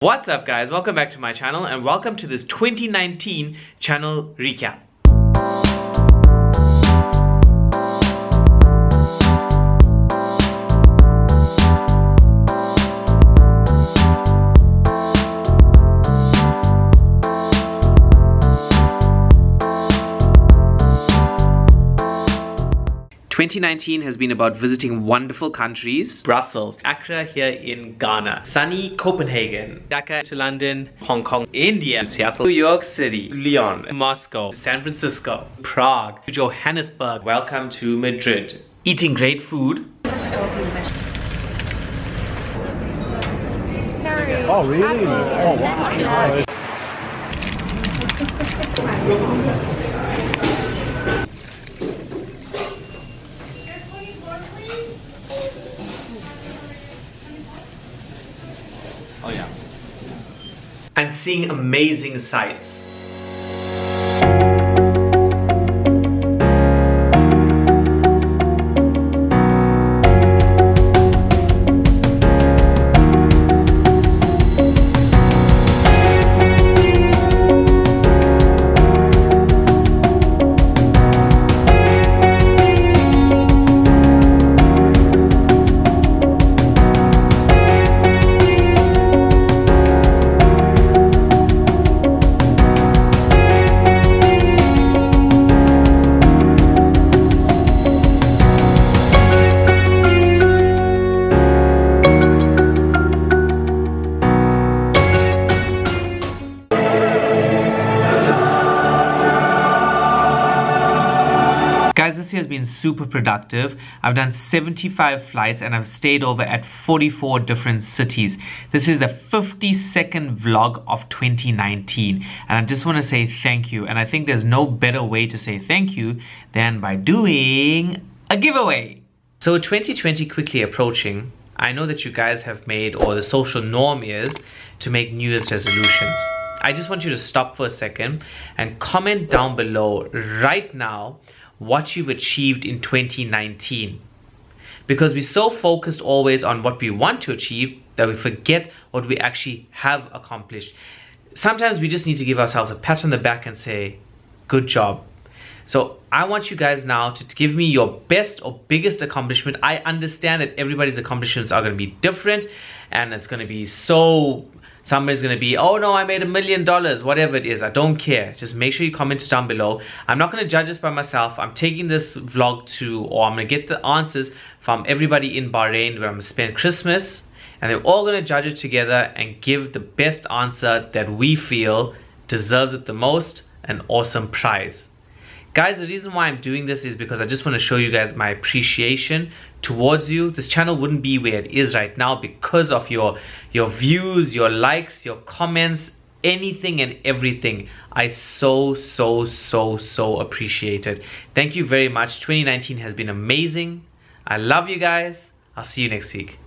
What's up guys, welcome back to my channel and welcome to this 2019 channel recap. 2019 has been about visiting wonderful countries. Brussels, Accra here in Ghana, sunny Copenhagen, Dhaka to London, Hong Kong, India, Seattle, New York City, Lyon, Moscow, San Francisco, Prague, Johannesburg. Welcome to Madrid. Eating great food. Oh really? Oh wow. Oh yeah. And seeing amazing sights. Guys, this year has been super productive. I've done 75 flights and I've stayed over at 44 different cities. This is the 52nd vlog of 2019 and I just want to say thank you. And I think there's no better way to say thank you than by doing a giveaway. So 2020 quickly approaching, I know that you guys have made, or the social norm is, to make New Year's resolutions. I just want you to stop for a second and comment down below right now what you've achieved in 2019, because we're so focused always on what we want to achieve that we forget what we actually have accomplished. Sometimes we just need to give ourselves a pat on the back and say good job. So I want you guys now to give me your best or biggest accomplishment. I understand that everybody's accomplishments are going to be different and it's going to be so, somebody's going to be, oh no, I made $1 million, whatever it is. I don't care. Just make sure you comment down below. I'm not going to judge this by myself. I'm taking this vlog or I'm going to get the answers from everybody in Bahrain where I'm going to spend Christmas. And they're all going to judge it together and give the best answer that we feel deserves it the most, an awesome prize. Guys, the reason why I'm doing this is because I just want to show you guys my appreciation towards you. This channel wouldn't be where it is right now because of your views, your likes, your comments, anything and everything. I so appreciate it. Thank you very much. 2019 has been amazing. I love you guys. I'll see you next week.